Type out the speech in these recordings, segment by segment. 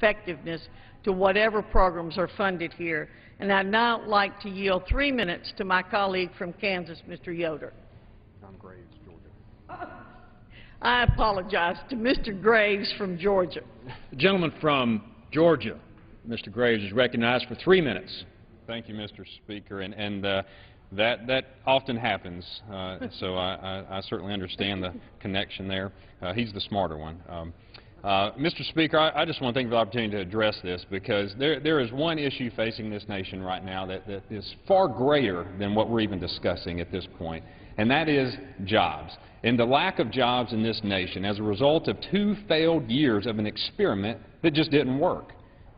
effectiveness to whatever programs are funded here. And I'd now like to yield 3 minutes to my colleague from Kansas, Mr. Yoder. John Graves, Georgia. I apologize to Mr. Graves from Georgia. The gentleman from Georgia, Mr. Graves, is recognized for 3 minutes. Thank you, Mr. Speaker, and that often happens, so I certainly understand the connection there. He's the smarter one. Mr. Speaker, I just want to thank you for the opportunity to address this, because there is one issue facing this nation right now that is far greater than what we're even discussing at this point, and that is jobs. And the lack of jobs in this nation as a result of 2 failed years of an experiment that just didn't work.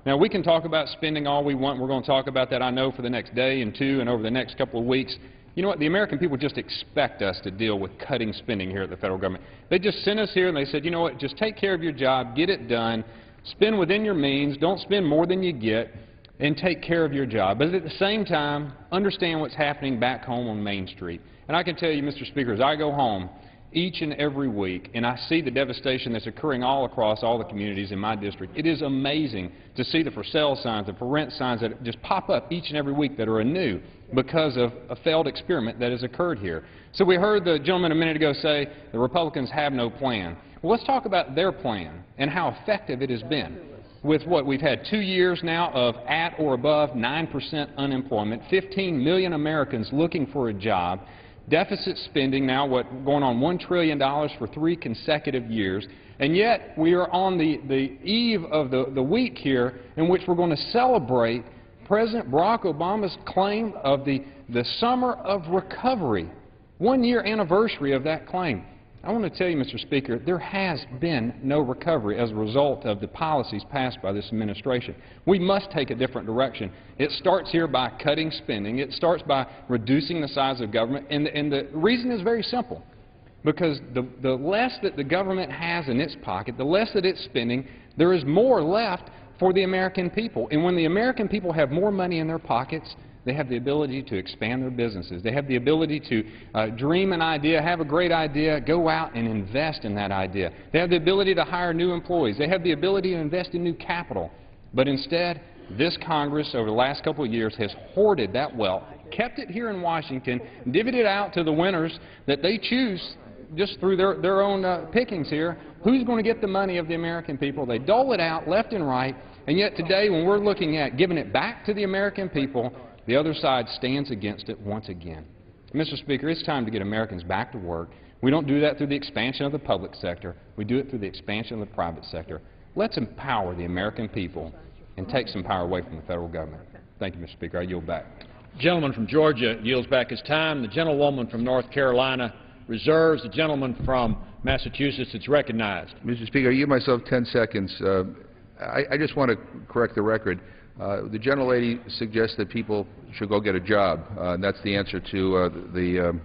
Now, we can talk about spending all we want. We're going to talk about that, I know, for the next day and 2 and over the next couple of weeks. You know what? The American people just expect us to deal with cutting spending here at the federal government. They just sent us here and they said, you know what, just take care of your job, get it done, spend within your means, don't spend more than you get, and take care of your job. But at the same time, understand what's happening back home on Main Street. And I can tell you, Mr. Speaker, as I go home each and every week, and I see the devastation that's occurring all across all the communities in my district, it is amazing to see the for sale signs, the for rent signs that just pop up each and every week that are anew because of a failed experiment that has occurred here. So we heard the gentleman a minute ago say the Republicans have no plan. Well, let's talk about their plan and how effective it has been. With what we've had 2 years now of at or above 9% unemployment, 15 million Americans looking for a job, deficit spending now, going on $1 trillion for 3 consecutive years, and yet we are on the eve of the week here in which we're going to celebrate President Barack Obama's claim of the summer of recovery, 1-year anniversary of that claim. I want to tell you, Mr. Speaker, there has been no recovery as a result of the policies passed by this administration. We must take a different direction. It starts here by cutting spending. It starts by reducing the size of government. And the reason is very simple. Because the less that the government has in its pocket, the less that it's spending, there is more left for the American people. And when the American people have more money in their pockets, they have the ability to expand their businesses. They have the ability to dream an idea, have a great idea, go out and invest in that idea. They have the ability to hire new employees. They have the ability to invest in new capital. But instead, this Congress over the last couple of years has hoarded that wealth, kept it here in Washington, divvied it out to the winners that they choose just through their own pickings here. Who's going to get the money of the American people? They dole it out left and right, and yet today when we're looking at giving it back to the American people, the other side stands against it once again. Mr. Speaker, it's time to get Americans back to work. We don't do that through the expansion of the public sector. We do it through the expansion of the private sector. Let's empower the American people and take some power away from the federal government. Thank you, Mr. Speaker. I yield back. The gentleman from Georgia yields back his time. The gentlewoman from North Carolina reserves. The gentleman from Massachusetts is recognized. Mr. Speaker, I give myself 10 seconds. I just want to correct the record. The gentlelady suggests that people should go get a job, and that's the answer to the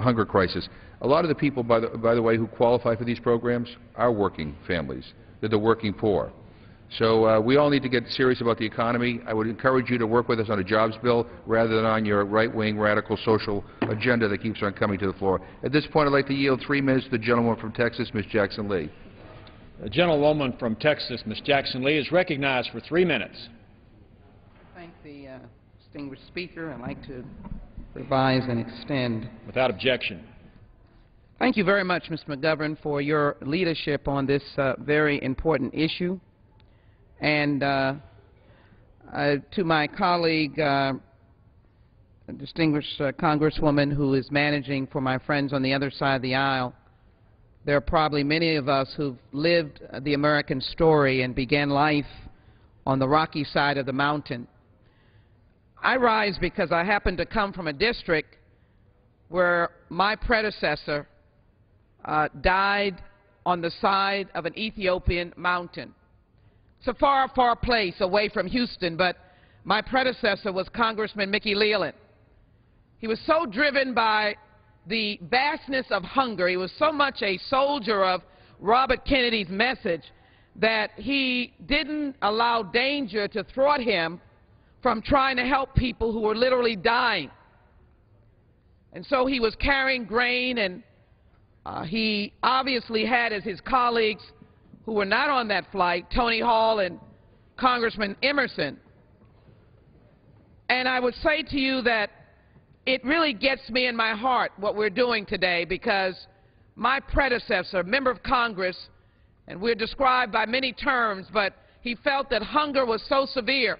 hunger crisis. A lot of the people, by the way, who qualify for these programs are working families. They're the working poor. So we all need to get serious about the economy. I would encourage you to work with us on a jobs bill rather than on your right-wing radical social agenda that keeps on coming to the floor. At this point, I'd like to yield 3 minutes to the gentlewoman from Texas, Ms. Jackson Lee. The gentlewoman from Texas, Ms. Jackson Lee, is recognized for 3 minutes. Thank the distinguished speaker. I'd like to revise and extend. Without objection. Thank you very much, Mr. McGovern, for your leadership on this very important issue. And to my colleague, distinguished Congresswoman, who is managing for my friends on the other side of the aisle, there are probably many of us who've lived the American story and began life on the rocky side of the mountain. I rise because I happen to come from a district where my predecessor died on the side of an Ethiopian mountain. It's a far, far place away from Houston, but my predecessor was Congressman Mickey Leland. He was so driven by the vastness of hunger, he was so much a soldier of Robert Kennedy's message, that he didn't allow danger to thwart him from trying to help people who were literally dying. And so he was carrying grain, and he obviously had as his colleagues who were not on that flight, Tony Hall and Congressman Emerson. And I would say to you that it really gets me in my heart what we're doing today, because my predecessor, member of Congress, and we're described by many terms, but he felt that hunger was so severe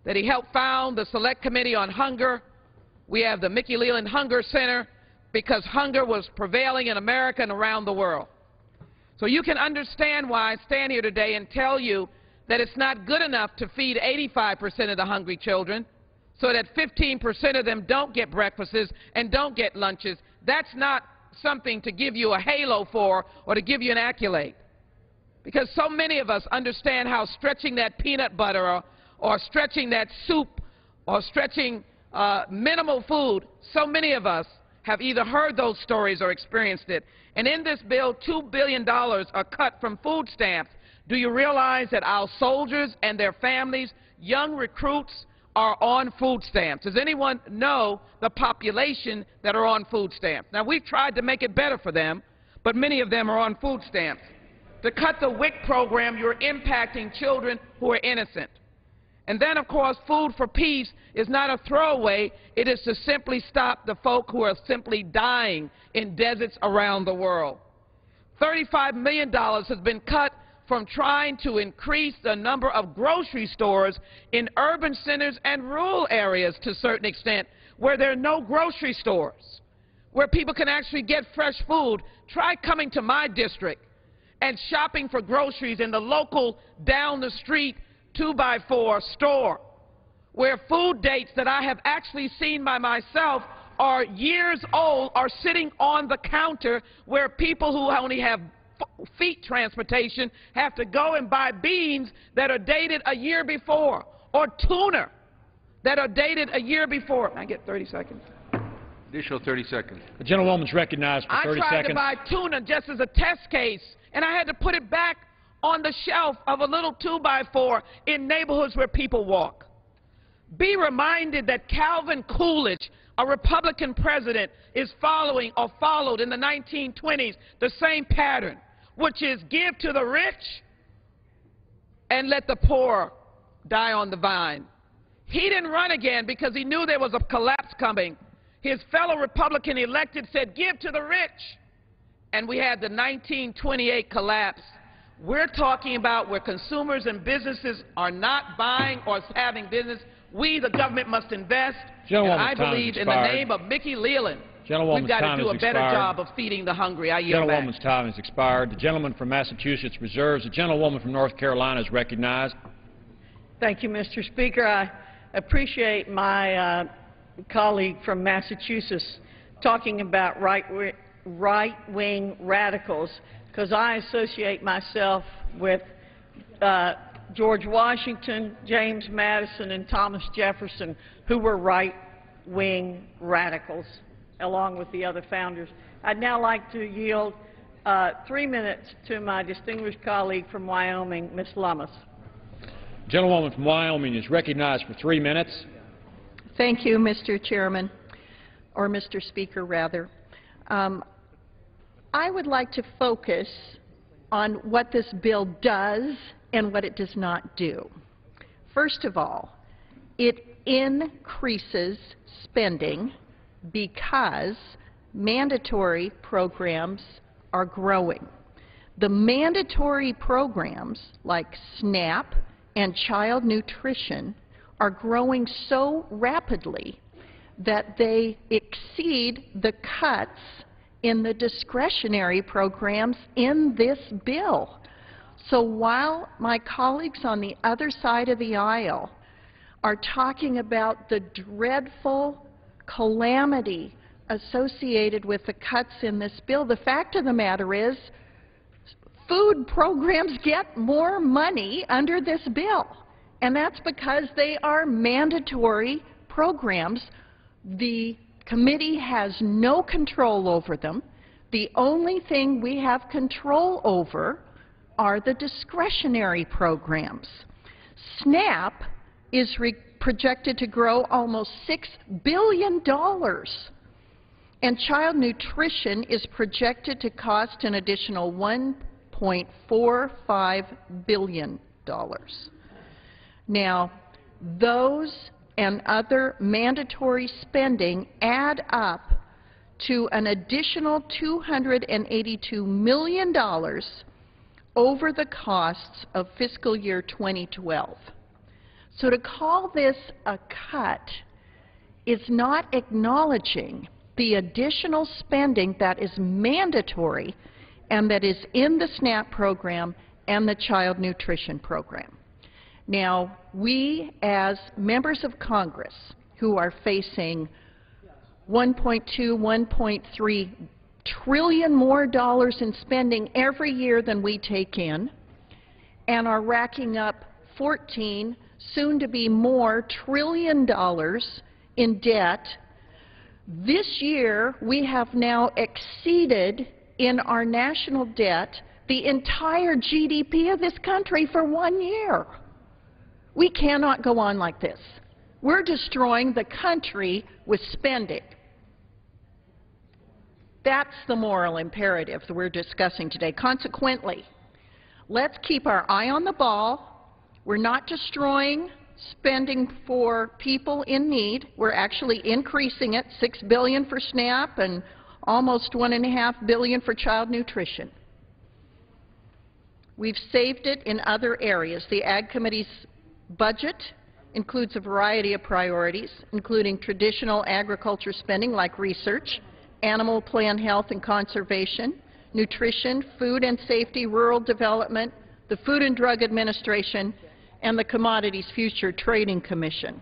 that he helped found the Select Committee on Hunger. We have the Mickey Leland Hunger Center, because hunger was prevailing in America and around the world. So you can understand why I stand here today and tell you that it's not good enough to feed 85% of the hungry children, so that 15% of them don't get breakfasts and don't get lunches. That's not something to give you a halo for or to give you an accolade. Because so many of us understand how stretching that peanut butter or stretching that soup or stretching minimal food, so many of us have either heard those stories or experienced it. And in this bill, $2 billion are cut from food stamps. Do you realize that our soldiers and their families, young recruits, are on food stamps? Does anyone know the population that are on food stamps? Now, we've tried to make it better for them, but many of them are on food stamps. To cut the WIC program, you're impacting children who are innocent. And then, of course, Food for Peace is not a throwaway. It is to simply stop the folk who are simply dying in deserts around the world. $35 million has been cut from trying to increase the number of grocery stores in urban centers and rural areas to a certain extent, where there are no grocery stores, where people can actually get fresh food. Try coming to my district and shopping for groceries in the local down-the-street 2x4 store, where food dates that I have actually seen by myself are years old, are sitting on the counter, where people who only have feet transportation have to go and buy beans that are dated a year before, or tuna that are dated a year before. Can I get 30 seconds? Additional 30 seconds. The gentlewoman's recognized for 30 seconds. I tried to buy tuna just as a test case, and I had to put it back on the shelf of a little 2x4 in neighborhoods where people walk. Be reminded that Calvin Coolidge, a Republican president, is following or followed in the 1920s the same pattern, which is give to the rich and let the poor die on the vine. He didn't run again because he knew there was a collapse coming. His fellow Republican elected said, give to the rich. And we had the 1928 collapse. We're talking about where consumers and businesses are not buying or having business. We, the government, must invest. And I believe in the name of Mickey Leland, we've got to do a better job of feeding the hungry. I yield back. Gentlewoman's time has expired. The gentleman from Massachusetts reserves. The gentlewoman from North Carolina is recognized. Thank you, Mr. Speaker. I appreciate my colleague from Massachusetts talking about right-wing radicals, because I associate myself with George Washington, James Madison, and Thomas Jefferson, who were right-wing radicals, along with the other founders. I'd now like to yield 3 minutes to my distinguished colleague from Wyoming, Ms. Lummis. Gentlewoman from Wyoming is recognized for 3 minutes. Thank you, Mr. Chairman, or Mr. Speaker, rather. I would like to focus on what this bill does and what it does not do. First of all, it increases spending because mandatory programs are growing. The mandatory programs like SNAP and child nutrition are growing so rapidly that they exceed the cuts in the discretionary programs in this bill. So while my colleagues on the other side of the aisle are talking about the dreadful calamity associated with the cuts in this bill, the fact of the matter is food programs get more money under this bill, and that's because they are mandatory programs. The committee has no control over them. The only thing we have control over are the discretionary programs. SNAP is projected to grow almost $6 billion, and child nutrition is projected to cost an additional $1.2 $6.45 billion. Now, those and other mandatory spending add up to an additional $282 million over the costs of fiscal year 2012. So to call this a cut is not acknowledging the additional spending that is mandatory and that is in the SNAP program and the Child Nutrition Program. Now, we as members of Congress who are facing $1.2, $1.3 trillion more in spending every year than we take in, and are racking up 14, soon to be more, trillion dollars in debt. This year, we have now exceeded in our national debt the entire GDP of this country for 1 year. We cannot go on like this. We're destroying the country with spending. That's the moral imperative that we're discussing today. Consequently, let's keep our eye on the ball. We're not destroying spending for people in need. We're actually increasing it, $6 billion for SNAP and almost $1.5 billion for child nutrition. We've saved it in other areas. The Ag Committee's budget includes a variety of priorities, including traditional agriculture spending like research, animal plant health and conservation, nutrition, food and safety, rural development, the Food and Drug Administration, and the Commodities Future Trading Commission.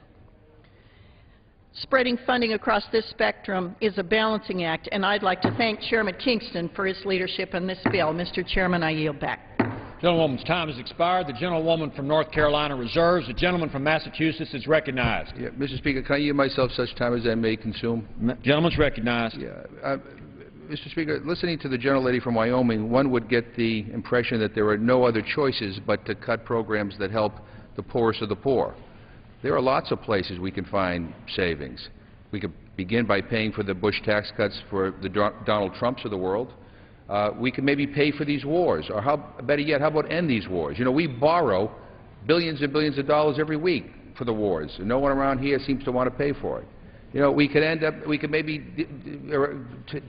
Spreading funding across this spectrum is a balancing act, and I'd like to thank Chairman Kingston for his leadership in this bill. Mr. Chairman, I yield back. Gentlewoman's time has expired. The gentlewoman from North Carolina reserves. The gentleman from Massachusetts is recognized. Yeah, Mr. Speaker, can I yield myself such time as I may consume? Gentleman's recognized. Yeah, Mr. Speaker, listening to the gentlelady from Wyoming, one would get the impression that there are no other choices but to cut programs that help the poorest of the poor. There are lots of places we can find savings. We could begin by paying for the Bush tax cuts for the Donald Trumps of the world. We can maybe pay for these wars, or better yet, how about end these wars? You know, we borrow billions and billions of dollars every week for the wars, and no one around here seems to want to pay for it. You know, we could maybe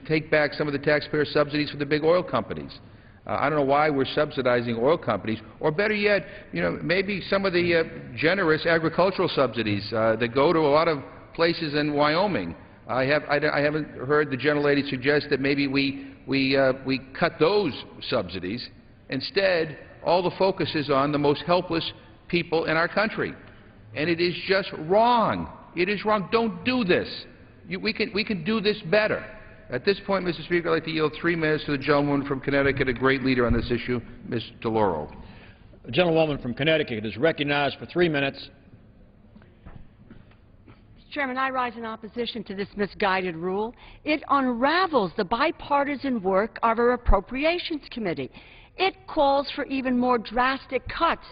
take back some of the taxpayer subsidies for the big oil companies. I don't know why we're subsidizing oil companies, or better yet, you know, maybe some of the generous agricultural subsidies that go to a lot of places in Wyoming. I haven't heard the gentlelady suggest that maybe we cut those subsidies. Instead, all the focus is on the most helpless people in our country. And it is just wrong. It is wrong. Don't do this. We can do this better. At this point, Mr. Speaker, I'd like to yield 3 minutes to the gentlewoman from Connecticut, a great leader on this issue, Ms. DeLauro. The gentlewoman from Connecticut is recognized for 3 minutes. Mr. Chairman, I rise in opposition to this misguided rule. It unravels the bipartisan work of our Appropriations Committee. It calls for even more drastic cuts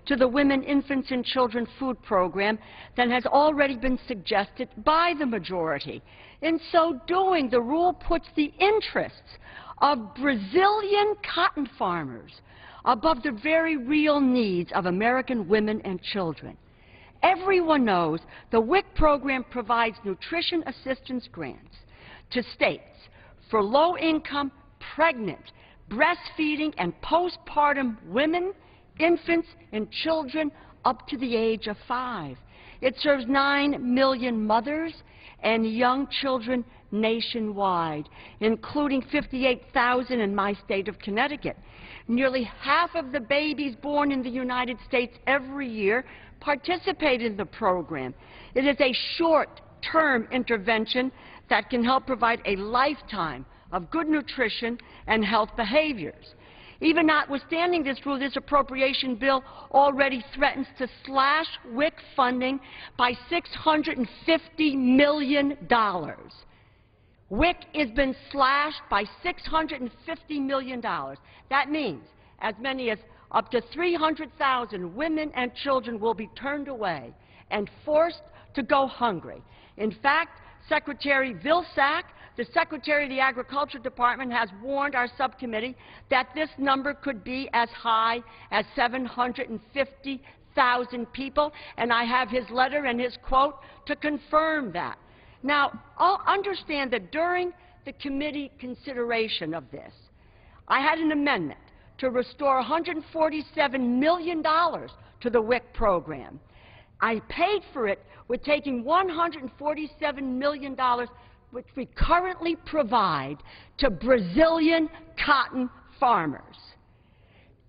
to the Women, Infants, and Children Food Program than has already been suggested by the majority. In so doing, the rule puts the interests of Brazilian cotton farmers above the very real needs of American women and children. Everyone knows the WIC program provides nutrition assistance grants to states for low-income, pregnant, breastfeeding, and postpartum women, infants, and children up to the age of 5. It serves 9 million mothers and young children nationwide, including 58,000 in my state of Connecticut. Nearly half of the babies born in the United States every year participate in the program. It is a short-term intervention that can help provide a lifetime of good nutrition and health behaviors. Even notwithstanding this rule, this appropriation bill already threatens to slash WIC funding by $650 million. WIC has been slashed by $650 million. That means as many as up to 300,000 women and children will be turned away and forced to go hungry. In fact, Secretary Vilsack, the Secretary of the Agriculture Department, has warned our subcommittee that this number could be as high as 750,000 people, and I have his letter and his quote to confirm that. Now, I'll understand that during the committee consideration of this, I had an amendment to restore $147 million to the WIC program. I paid for it with taking $147 million, which we currently provide to Brazilian cotton farmers.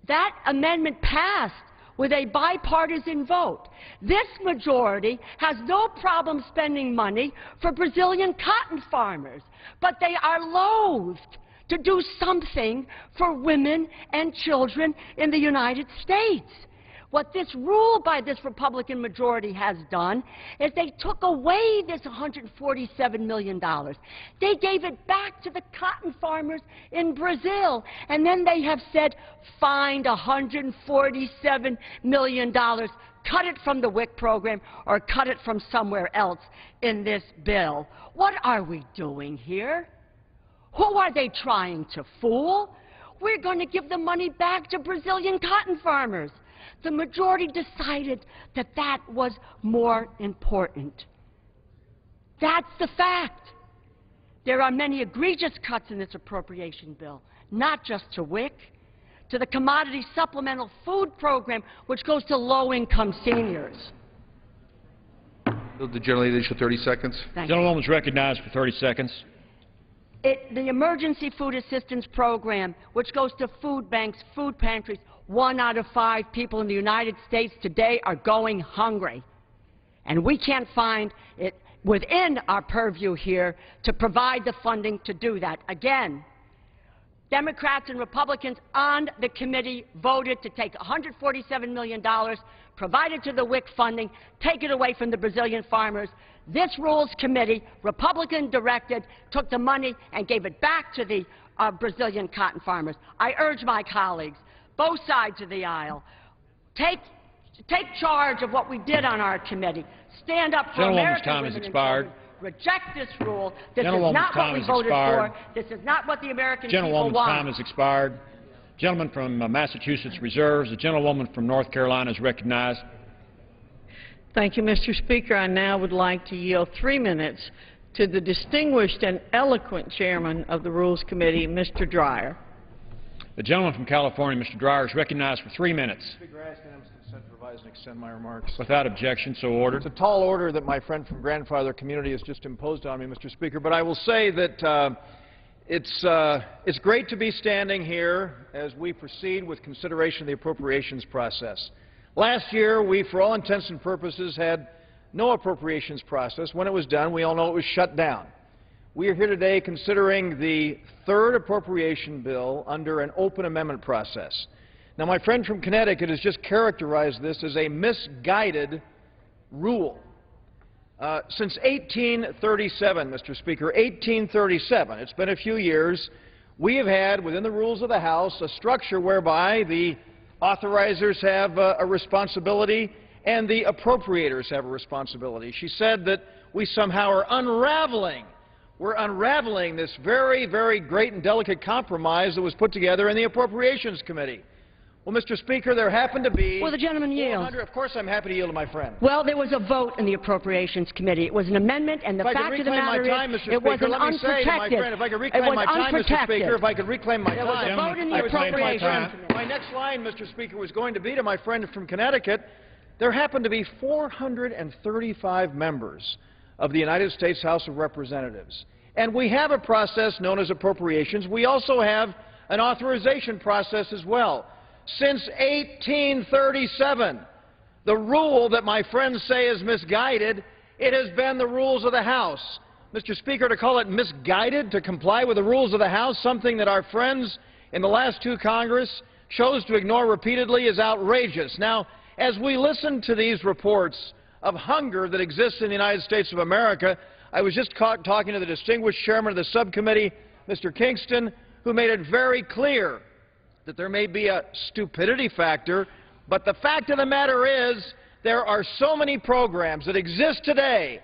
That amendment passed with a bipartisan vote. This majority has no problem spending money for Brazilian cotton farmers, but they are loathed to do something for women and children in the United States. What this rule by this Republican majority has done is they took away this $147 million. They gave it back to the cotton farmers in Brazil, and then they have said, find $147 million, cut it from the WIC program, or cut it from somewhere else in this bill. What are we doing here? Who are they trying to fool? We're going to give the money back to Brazilian cotton farmers. The majority decided that that was more important. That's the fact. There are many egregious cuts in this appropriation bill, not just to WIC, to the Commodity Supplemental Food Program, which goes to low-income seniors. The gentlelady, additional 30 seconds. Thank The you. gentlewoman is recognized for 30 seconds. The Emergency Food Assistance Program, which goes to food banks, food pantries, 1 out of 5 people in the United States today are going hungry. And we can't find it within our purview here to provide the funding to do that. Again, Democrats and Republicans on the committee voted to take $147 million, provide it to the WIC funding, take it away from the Brazilian farmers. This Rules Committee, Republican-directed, took the money and gave it back to the Brazilian cotton farmers. I urge my colleagues, both sides of the aisle, take charge of what we did on our committee. Stand up for American women and children. Reject this rule. This is not what we voted for. This is not what the American people want. Gentlewoman's time has expired. Gentleman from Massachusetts reserves. The gentlewoman from North Carolina is recognized. Thank you, Mr. Speaker. I now would like to yield 3 minutes to the distinguished and eloquent chairman of the Rules Committee, Mr. Dreyer. The gentleman from California, Mr. Dreyer, is recognized for 3 minutes. Speaker, I ask unanimous consent to revise and extend my remarks. Without objection, so ordered. It's a tall order that my friend from grandfather community has just imposed on me, Mr. Speaker, but I will say that it's great to be standing here as we proceed with consideration of the appropriations process. Last year, we, for all intents and purposes, had no appropriations process. When it was done, we all know it was shut down. We are here today considering the third appropriation bill under an open amendment process. Now, my friend from Connecticut has just characterized this as a misguided rule. Since 1837, Mr. Speaker, 1837, it's been a few years, we have had within the rules of the House a structure whereby the authorizers have a responsibility and the appropriators have a responsibility. She said that we somehow are unraveling. We're unraveling this very, very great and delicate compromise that was put together in the Appropriations Committee. Well, Mr. Speaker, there happened to be... Will the gentleman yield? Of course I'm happy to yield to my friend. Well, there was a vote in the Appropriations Committee. It was an amendment, and the fact of the matter is, it was an unprotected. If I could reclaim my time, Mr. Speaker, if I could reclaim my time. There was a vote in the Appropriations Committee. My next line, Mr. Speaker, was going to be to my friend from Connecticut. There happened to be 435 members of the United States House of Representatives. And we have a process known as appropriations. We also have an authorization process as well. Since 1837, the rule that my friends say is misguided, it has been the rules of the House. Mr. Speaker, to call it misguided, to comply with the rules of the House, something that our friends in the last 2 Congress chose to ignore repeatedly, is outrageous. Now, as we listen to these reports of hunger that exists in the United States of America, I was just talking to the distinguished chairman of the subcommittee, Mr. Kingston, who made it very clear that there may be a stupidity factor, but the fact of the matter is there are so many programs that exist today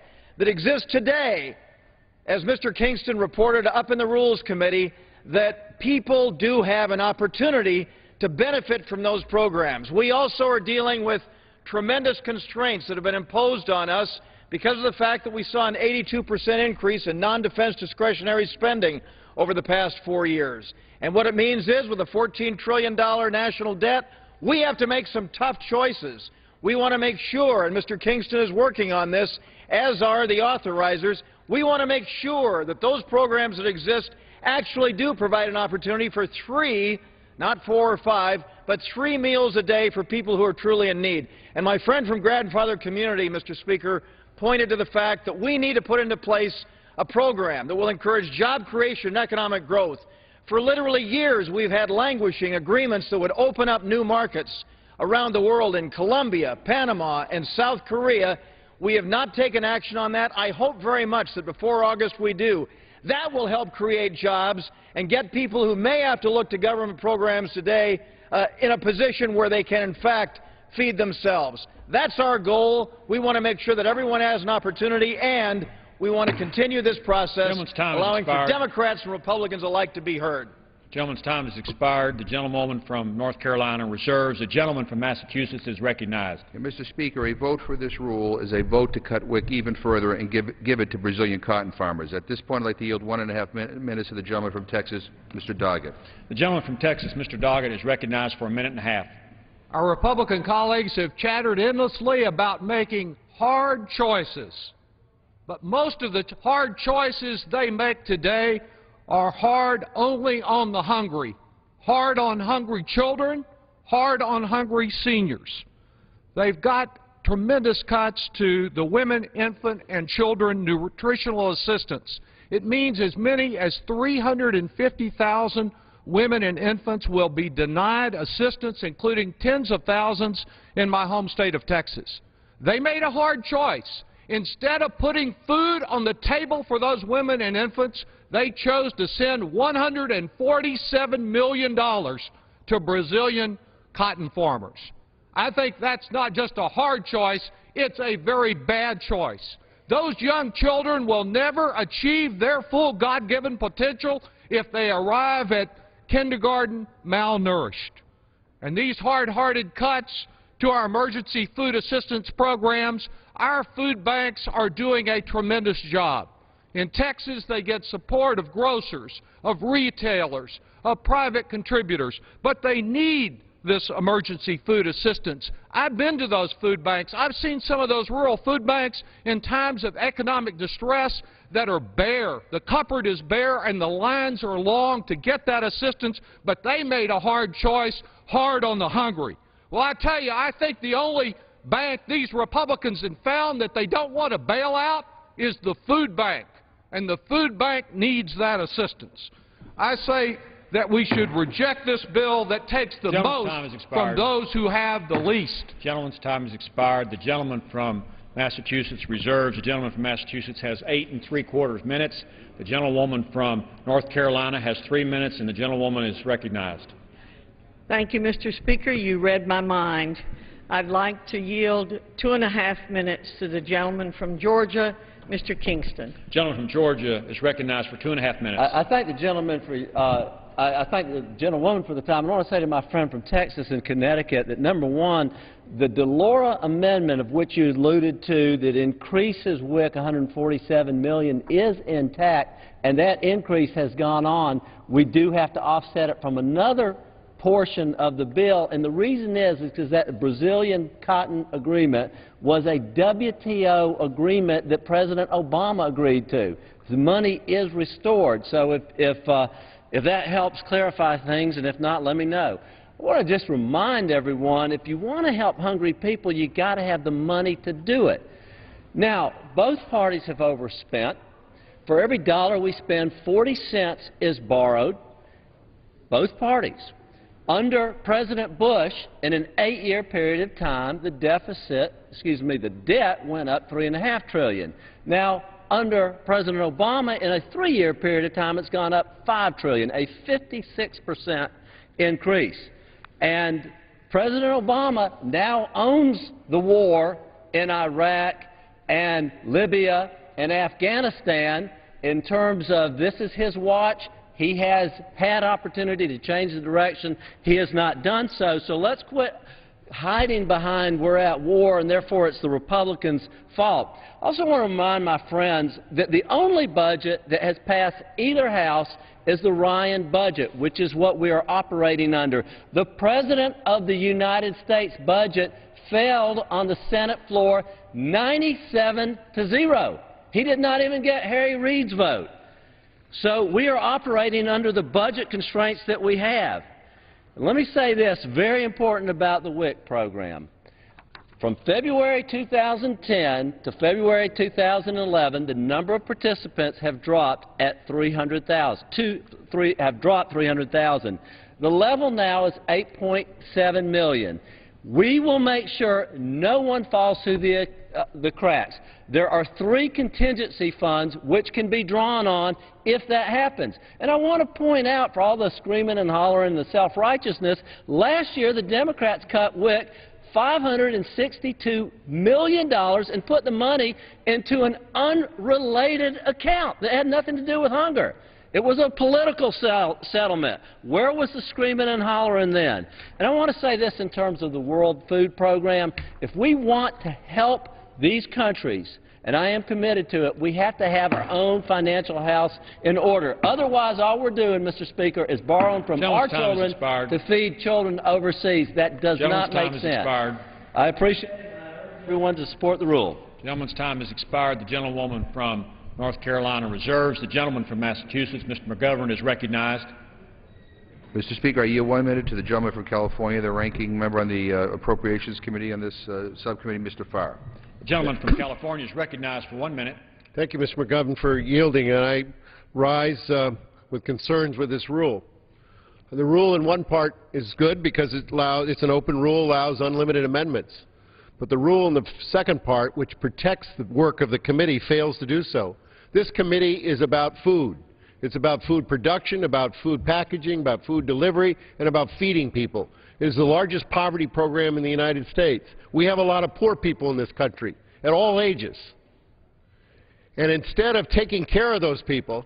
as Mr. Kingston reported up in the Rules Committee, that people do have an opportunity to benefit from those programs. We also are dealing with tremendous constraints that have been imposed on us because of the fact that we saw an 82% increase in non-defense discretionary spending over the past 4 years. And what it means is, with a $14 trillion national debt, we have to make some tough choices. We want to make sure, and Mr. Kingston is working on this, as are the authorizers, we want to make sure that those programs that exist actually do provide an opportunity for 3, not 4 or 5, but 3 meals a day for people who are truly in need. And my friend from Grandfather Community, Mr. Speaker, pointed to the fact that we need to put into place a program that will encourage job creation and economic growth. For literally years, we've had languishing agreements that would open up new markets around the world in Colombia, Panama, and South Korea. We have not taken action on that. I hope very much that before August we do. That will help create jobs and get people who may have to look to government programs today in a position where they can, in fact, feed themselves. That's our goal. We want to make sure that everyone has an opportunity, and we want to continue this process, allowing for Democrats and Republicans alike to be heard. The gentleman's time has expired. The gentlewoman from North Carolina reserves. The gentleman from Massachusetts is recognized. Mr. Speaker, a vote for this rule is a vote to cut WIC even further and give it to Brazilian cotton farmers. At this point, I'd like to yield 1.5 minutes to the gentleman from Texas, Mr. Doggett. The gentleman from Texas, Mr. Doggett, is recognized for 1.5 minutes. Our Republican colleagues have chattered endlessly about making hard choices. But most of the hard choices they make today are hard only on the hungry, hard on hungry children, hard on hungry seniors. They've got tremendous cuts to the women, infant, and children nutritional assistance. It means as many as 350,000 women and infants will be denied assistance, including tens of thousands in my home state of Texas. They made a hard choice. Instead of putting food on the table for those women and infants, they chose to send $147 million to Brazilian cotton farmers. I think that's not just a hard choice, it's a very bad choice. Those young children will never achieve their full God-given potential if they arrive at kindergarten malnourished. And these hard-hearted cuts to our emergency food assistance programs, our food banks are doing a tremendous job. In Texas, they get support of grocers, of retailers, of private contributors, but they need this emergency food assistance. I've been to those food banks. I've seen some of those rural food banks in times of economic distress that are bare. The cupboard is bare and the lines are long to get that assistance, but they made a hard choice, hard on the hungry. Well, I tell you, I think the only bank these Republicans have found that they don't want to bail out is the food bank, and the food bank needs that assistance. I say that we should reject this bill that takes the most from those who have the least. The gentleman's time has expired. The gentleman from Massachusetts reserves. The gentleman from Massachusetts has 8 3/4 minutes. The gentlewoman from North Carolina has 3 minutes, and the gentlewoman is recognized. Thank you, Mr. Speaker. You read my mind. I'd like to yield 2.5 minutes to the gentleman from Georgia, Mr. Kingston. The gentleman from Georgia is recognized for 2.5 minutes. I thank the gentleman for I thank the gentlewoman for the time. I want to say to my friend from Texas and Connecticut that, number one, the Delora amendment of which you alluded to that increases WIC $147 million is intact, and that increase has gone on. We do have to offset it from another portion of the bill, and the reason is because that Brazilian cotton agreement was a WTO agreement that President Obama agreed to. The money is restored, so if that helps clarify things, and if not, let me know. I want to just remind everyone, if you want to help hungry people, you've got to have the money to do it. Now, both parties have overspent. For every dollar we spend, 40 cents is borrowed. Both parties. Under President Bush, in an 8-year period of time, the debt went up $3.5 trillion. Now, under President Obama, in a 3-year period of time, it's gone up $5 trillion, a 56% increase. And President Obama now owns the war in Iraq and Libya and Afghanistan, in terms of this is his watch. He has had opportunity to change the direction. He has not done so. So let's quit hiding behind we're at war and therefore it's the Republicans' fault. I also want to remind my friends that the only budget that has passed either house is the Ryan budget, which is what we are operating under. The President of the United States budget failed on the Senate floor 97-0. He did not even get Harry Reid's vote. So we are operating under the budget constraints that we have. Let me say this, very important about the WIC program. From February 2010 to February 2011, the number of participants have dropped at 300,000. Have dropped 300,000. The level now is 8.7 million. We will make sure no one falls through the cracks. There are 3 contingency funds which can be drawn on if that happens. And I want to point out, for all the screaming and hollering and the self-righteousness, last year the Democrats cut WIC $562 million and put the money into an unrelated account that had nothing to do with hunger. It was a political settlement. Where was the screaming and hollering then? And I want to say this in terms of the World Food Program. If we want to help these countries, and I am committed to it, we have to have our own financial house in order. Otherwise, all we're doing, Mr. Speaker, is borrowing from our children to feed children overseas. That does not make sense. I appreciate everyone to support the rule. The gentleman's time has expired. The gentlewoman from North Carolina reserves. The gentleman from Massachusetts, Mr. McGovern, is recognized. Mr. Speaker, I yield 1 minute to the gentleman from California, the ranking member on the Appropriations Committee on this subcommittee, Mr. Farr. The gentleman from California is recognized for 1 minute. Thank you, Mr. McGovern, for yielding. And I rise with concerns with this rule. The rule in one part is good because it's an open rule, allows unlimited amendments. But the rule in the second part, which protects the work of the committee, fails to do so. This committee is about food. It's about food production, about food packaging, about food delivery, and about feeding people. It is the largest poverty program in the United States. We have a lot of poor people in this country, at all ages. And instead of taking care of those people,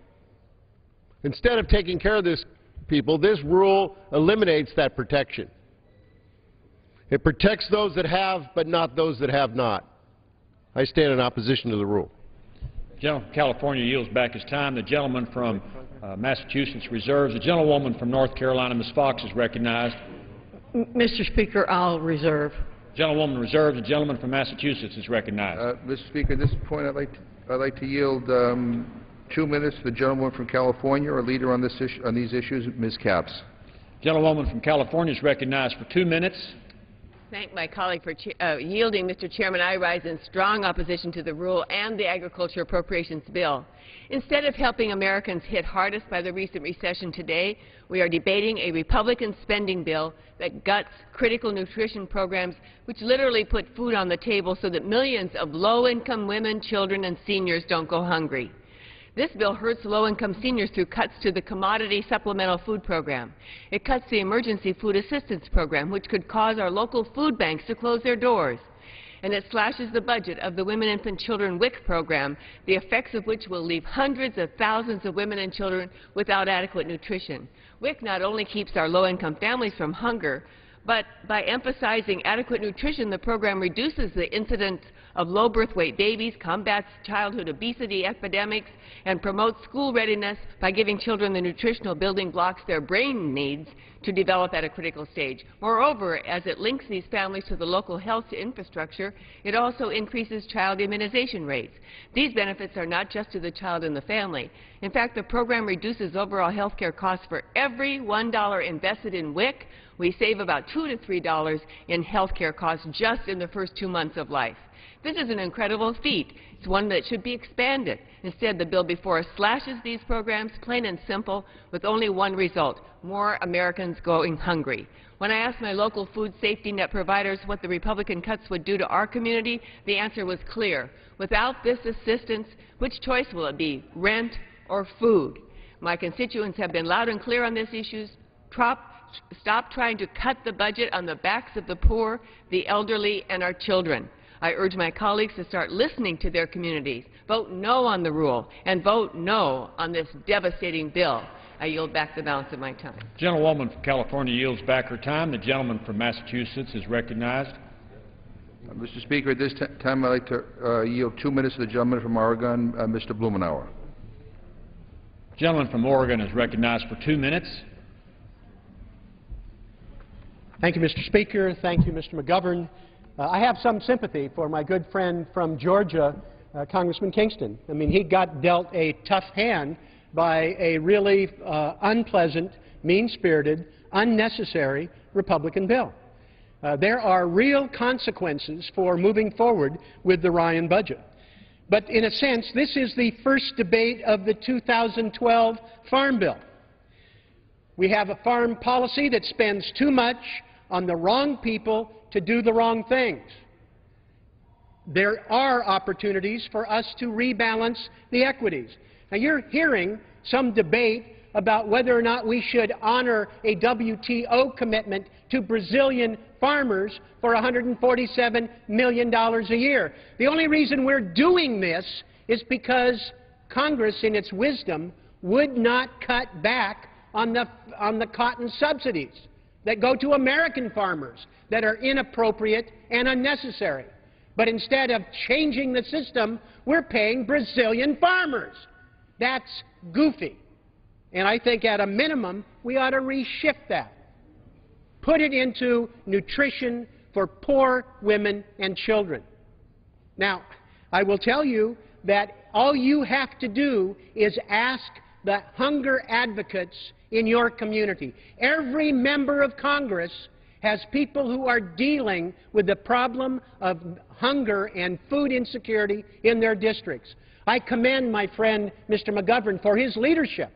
this rule eliminates that protection. It protects those that have, but not those that have not. I stand in opposition to the rule. The gentleman from California yields back his time. The gentleman from Massachusetts reserves. The gentlewoman from North Carolina, Ms. Fox, is recognized. Mr. Speaker, I'll reserve. The gentlewoman reserves. The gentleman from Massachusetts is recognized. Mr. Speaker, at this point I'd like to yield 2 minutes to the gentlewoman from California, our leader on these issues, Ms. Capps. The gentlewoman from California is recognized for 2 minutes. Thank my colleague for yielding, Mr. Chairman. I rise in strong opposition to the rule and the Agriculture Appropriations Bill. Instead of helping Americans hit hardest by the recent recession today, we are debating a Republican spending bill that guts critical nutrition programs which literally put food on the table so that millions of low-income women, children, and seniors don't go hungry. This bill hurts low-income seniors through cuts to the Commodity Supplemental Food Program. It cuts the Emergency Food Assistance Program, which could cause our local food banks to close their doors. And it slashes the budget of the Women, Infant, Children WIC program, the effects of which will leave hundreds of thousands of women and children without adequate nutrition. WIC not only keeps our low-income families from hunger, but by emphasizing adequate nutrition, the program reduces the incidence of low birth weight babies, combats childhood obesity epidemics, and promotes school readiness by giving children the nutritional building blocks their brain needs to develop at a critical stage. Moreover, as it links these families to the local health infrastructure, it also increases child immunization rates. These benefits are not just to the child and the family. In fact, the program reduces overall health care costs. For every $1 invested in WIC, we save about $2 to $3 in health care costs just in the first 2 months of life. This is an incredible feat. It's one that should be expanded. Instead, the bill before us slashes these programs, plain and simple, with only one result: more Americans going hungry. When I asked my local food safety net providers what the Republican cuts would do to our community, the answer was clear. Without this assistance, which choice will it be, rent or food? My constituents have been loud and clear on these issues. Stop trying to cut the budget on the backs of the poor, the elderly, and our children. I urge my colleagues to start listening to their communities. Vote no on the rule, and vote no on this devastating bill. I yield back the balance of my time. Gentlewoman from California yields back her time. The gentleman from Massachusetts is recognized. Mr. Speaker, at this time I'd like to yield 2 minutes to the gentleman from Oregon, Mr. Blumenauer. The gentleman from Oregon is recognized for 2 minutes. Thank you, Mr. Speaker. Thank you, Mr. McGovern. I have some sympathy for my good friend from Georgia, Congressman Kingston. I mean, he got dealt a tough hand by a really unpleasant, mean-spirited, unnecessary Republican bill. There are real consequences for moving forward with the Ryan budget. But in a sense, this is the first debate of the 2012 Farm Bill. We have a farm policy that spends too much on the wrong people to do the wrong things. There are opportunities for us to rebalance the equities. Now, you're hearing some debate about whether or not we should honor a WTO commitment to Brazilian farmers for $147 million a year. The only reason we're doing this is because Congress, in its wisdom, would not cut back on the cotton subsidies that go to American farmers that are inappropriate and unnecessary. But instead of changing the system, we're paying Brazilian farmers. That's goofy. And I think at a minimum, we ought to reshift that. Put it into nutrition for poor women and children. Now, I will tell you that all you have to do is ask the hunger advocates in your community. Every member of Congress has people who are dealing with the problem of hunger and food insecurity in their districts. I commend my friend Mr. McGovern for his leadership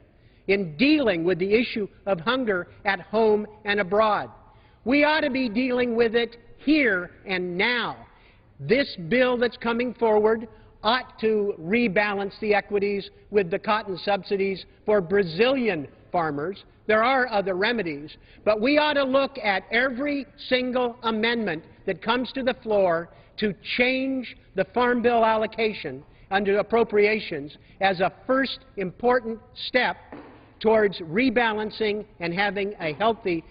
in dealing with the issue of hunger at home and abroad. We ought to be dealing with it here and now. This bill that's coming forward ought to rebalance the equities with the cotton subsidies for Brazilian farmers. There are other remedies, but we ought to look at every single amendment that comes to the floor to change the Farm Bill allocation under appropriations as a first important step towards rebalancing and having a healthy...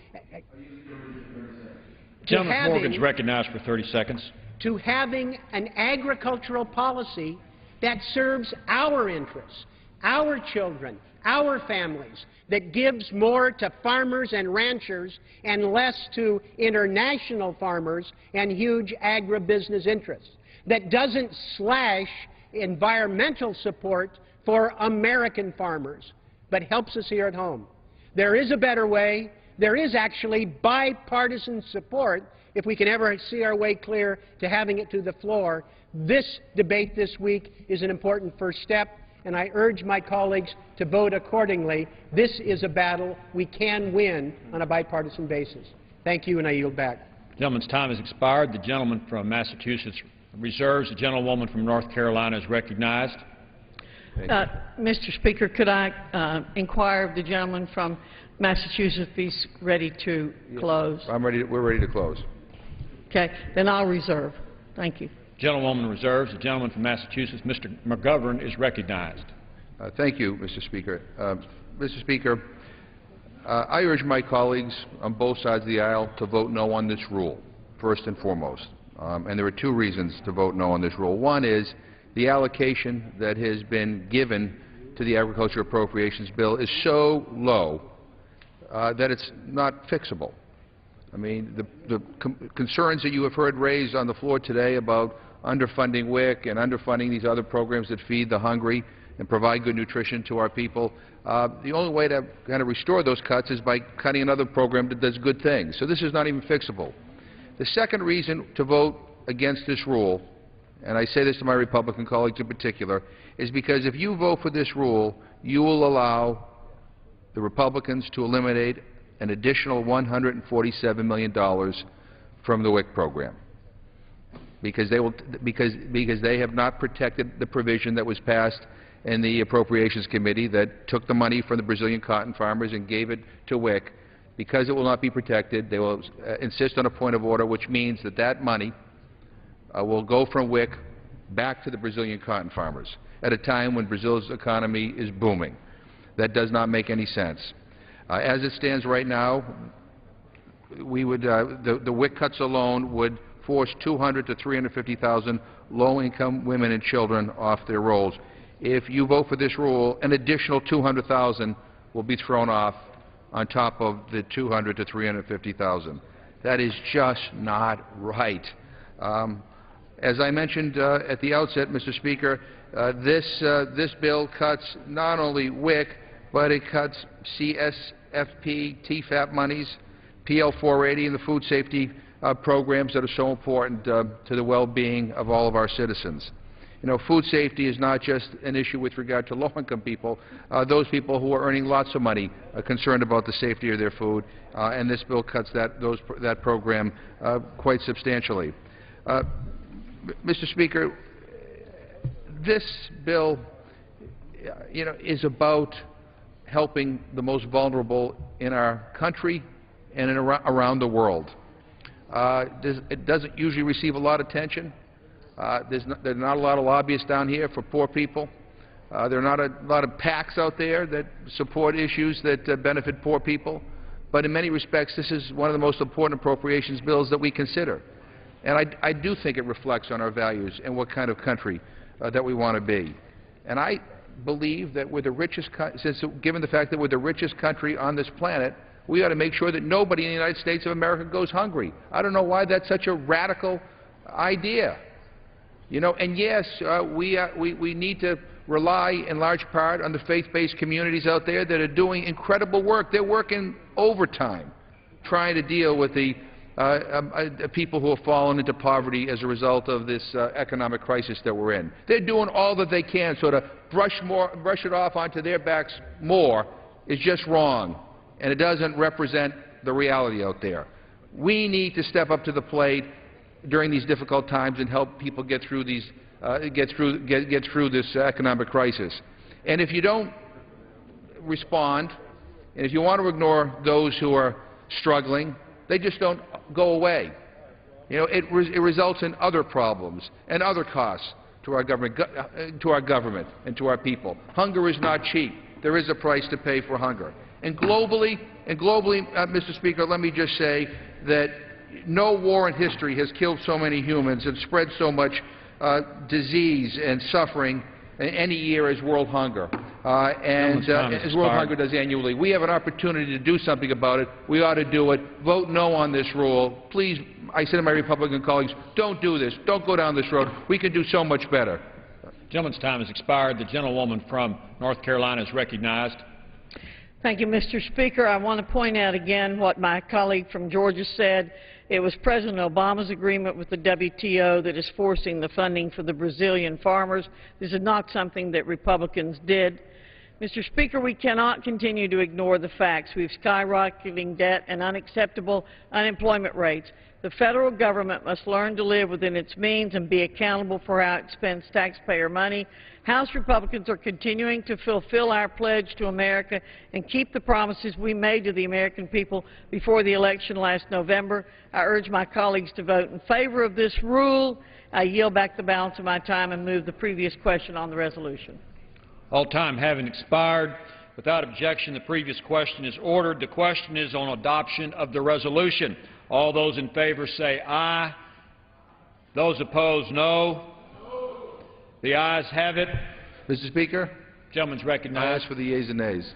Gentleman from Oregon is recognized for 30 seconds. To having an agricultural policy that serves our interests, our children, our families, that gives more to farmers and ranchers and less to international farmers and huge agribusiness interests, that doesn't slash environmental support for American farmers, but helps us here at home. There is a better way. There is actually bipartisan support if we can ever see our way clear to having it to the floor. This debate this week is an important first step, and I urge my colleagues to vote accordingly. This is a battle we can win on a bipartisan basis. Thank you, and I yield back. The gentleman's time has expired. The gentleman from Massachusetts reserves. The gentlewoman from North Carolina is recognized. Mr. Speaker, could I inquire of the gentleman from Massachusetts if he's ready to close? We're ready to close. Okay, then I'll reserve. Thank you. Gentlewoman reserves. The gentleman from Massachusetts, Mr. McGovern, is recognized. Thank you, Mr. Speaker. Mr. Speaker, I urge my colleagues on both sides of the aisle to vote no on this rule, first and foremost. And there are two reasons to vote no on this rule. One is the allocation that has been given to the Agriculture Appropriations Bill is so low that it's not fixable. I mean, the concerns that you have heard raised on the floor today about underfunding WIC and underfunding these other programs that feed the hungry and provide good nutrition to our people, the only way to kind of restore those cuts is by cutting another program that does good things. So this is not even fixable. The second reason to vote against this rule, and I say this to my Republican colleagues in particular, is because if you vote for this rule, you will allow the Republicans to eliminate an additional $147 million from the WIC program, because they have not protected the provision that was passed in the Appropriations Committee that took the money from the Brazilian cotton farmers and gave it to WIC. Because it will not be protected, they will insist on a point of order, which means that that money will go from WIC back to the Brazilian cotton farmers at a time when Brazil's economy is booming. That does not make any sense. As it stands right now, we would, the WIC cuts alone would force 200 to 350,000 low-income women and children off their rolls. If you vote for this rule, an additional 200,000 will be thrown off on top of the 200 to 350,000. That is just not right. As I mentioned at the outset, Mr. Speaker, this bill cuts not only WIC, but it cuts CSFP, TFAP monies, PL 480, and the food safety programs that are so important to the well-being of all of our citizens. You know, food safety is not just an issue with regard to low-income people. Those people who are earning lots of money are concerned about the safety of their food, and this bill cuts that program quite substantially. Mr. Speaker, this bill, you know, is about helping the most vulnerable in our country and around the world. It doesn't usually receive a lot of attention. There's not a lot of lobbyists down here for poor people. There are not a lot of PACs out there that support issues that benefit poor people. But in many respects, this is one of the most important appropriations bills that we consider. And I do think it reflects on our values and what kind of country that we want to be. And I believe that we're the richest, given the fact that we're the richest country on this planet, we ought to make sure that nobody in the United States of America goes hungry. I don't know why that's such a radical idea. You know, and yes, we need to rely in large part on the faith-based communities out there that are doing incredible work. They're working overtime trying to deal with the people who have fallen into poverty as a result of this economic crisis that we're in. They're doing all that they can, so to brush it off onto their backs more is just wrong, and it doesn't represent the reality out there. We need to step up to the plate during these difficult times and help people get through these get through this economic crisis. And if you don't respond, and if you want to ignore those who are struggling, they just don't go away. You know, it results in other problems and other costs to our government and to our people. Hunger is not cheap. There is a price to pay for hunger. And globally, Mr. Speaker, let me just say that no war in history has killed so many humans and spread so much disease and suffering in any year as world hunger, as world hunger does annually. We have an opportunity to do something about it. We ought to do it. Vote no on this rule. Please, I say to my Republican colleagues, don't do this. Don't go down this road. We can do so much better. The gentleman's time has expired. The gentlewoman from North Carolina is recognized. Thank you, Mr. Speaker. I want to point out again what my colleague from Georgia said. It was President Obama's agreement with the WTO that is forcing the funding for the Brazilian farmers. This is not something that Republicans did. Mr. Speaker, we cannot continue to ignore the facts. We have skyrocketing debt and unacceptable unemployment rates. The federal government must learn to live within its means and be accountable for how it spends taxpayer money. House Republicans are continuing to fulfill our pledge to America and keep the promises we made to the American people before the election last November. I urge my colleagues to vote in favor of this rule. I yield back the balance of my time and move the previous question on the resolution. All time having expired, without objection, the previous question is ordered. The question is on adoption of the resolution. All those in favor say aye. Those opposed, no. The ayes have it. Mr. Speaker, gentleman's recognized. I ask for the yeas and nays.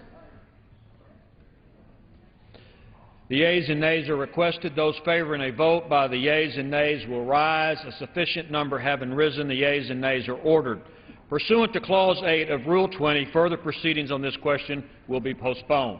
The yeas and nays are requested. Those favoring a vote by the yeas and nays will rise. A sufficient number having risen, the yeas and nays are ordered. Pursuant to Clause 8 of Rule 20, further proceedings on this question will be postponed.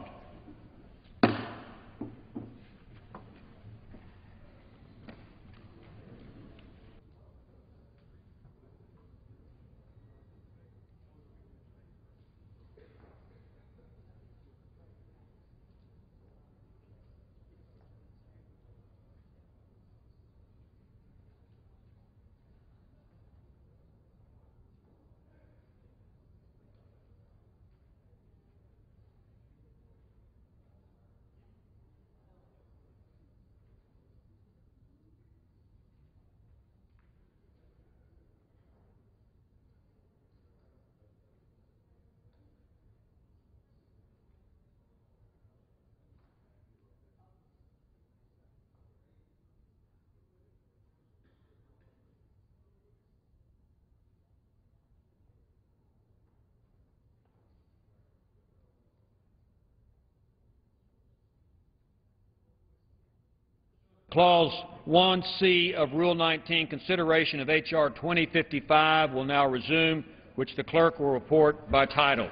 Clause 1C of Rule 19, consideration of H.R. 2055 will now resume, which the clerk will report by title.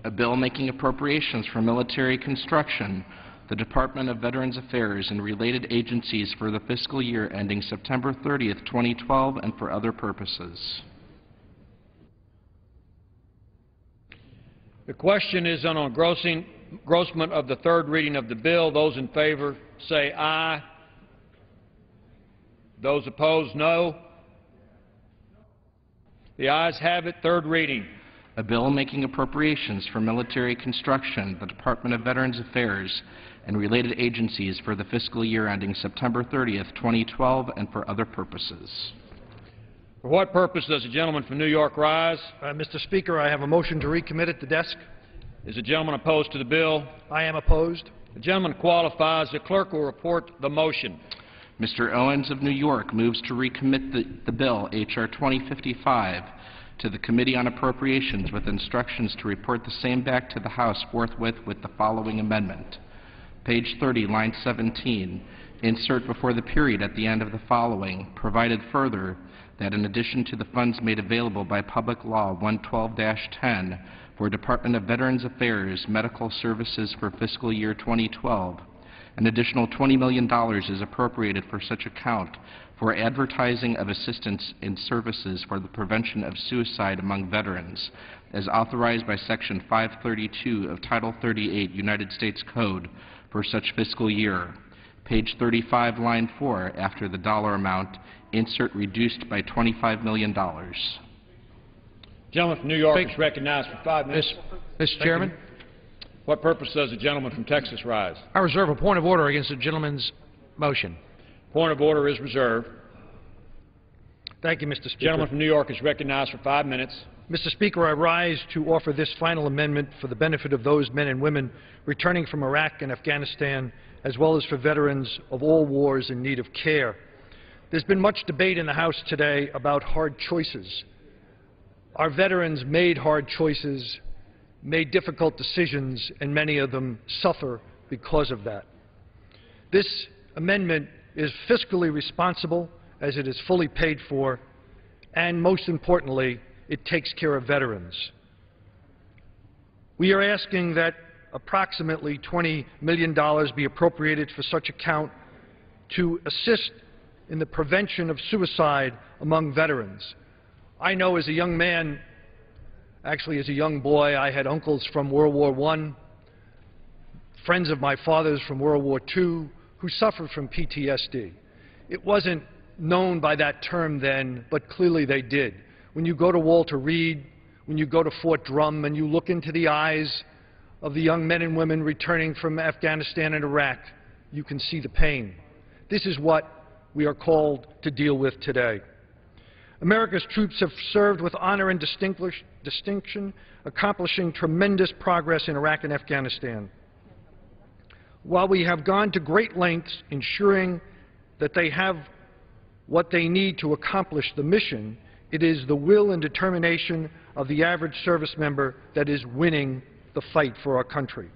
A bill making appropriations for military construction, the Department of Veterans Affairs and related agencies for the fiscal year ending September 30th, 2012, and for other purposes. The question is on engrossment of the third reading of the bill. Those in favor say aye. Those opposed, no. The ayes have it. Third reading. A bill making appropriations for military construction, the Department of Veterans Affairs and related agencies for the fiscal year ending September 30th, 2012, and for other purposes. For what purpose does the gentleman from New York rise? Mr. Speaker, I have a motion to recommit at the desk. Is the gentleman opposed to the bill? I am opposed. The gentleman qualifies. The clerk will report the motion. Mr. Owens of New York moves to recommit the bill, H.R. 2055, to the Committee on Appropriations with instructions to report the same back to the House forthwith with the following amendment. Page 30, line 17, insert before the period at the end of the following, provided further that in addition to the funds made available by Public Law 112-10 for Department of Veterans Affairs medical services for fiscal year 2012, an additional $20 million is appropriated for such account for advertising of assistance in services for the prevention of suicide among veterans, as authorized by Section 532 of Title 38 United States Code for such fiscal year. Page 35, line 4, after the dollar amount, insert reduced by $25 million. Gentleman from New York is recognized for 5 minutes. Mr. Chairman. What purpose does the gentleman from Texas rise? I reserve a point of order against the gentleman's motion. Point of order is reserved. Thank you, Mr. Speaker. Gentleman from New York is recognized for 5 minutes. Mr. Speaker, I rise to offer this final amendment for the benefit of those men and women returning from Iraq and Afghanistan, as well as for veterans of all wars in need of care. There's been much debate in the House today about hard choices. Our veterans made hard choices, made difficult decisions, and many of them suffer because of that. This amendment is fiscally responsible, as it is fully paid for, and most importantly, it takes care of veterans. We are asking that approximately $20 million be appropriated for such account to assist in the prevention of suicide among veterans. I know as a young man, actually as a young boy, I had uncles from World War I, friends of my father's from World War II, who suffered from PTSD. It wasn't known by that term then, but clearly they did. When you go to Walter Reed, when you go to Fort Drum, and you look into the eyes of the young men and women returning from Afghanistan and Iraq, you can see the pain. This is what we are called to deal with today. America's troops have served with honor and distinction, accomplishing tremendous progress in Iraq and Afghanistan. While we have gone to great lengths ensuring that they have what they need to accomplish the mission, it is the will and determination of the average service member that is winning the fight for our country.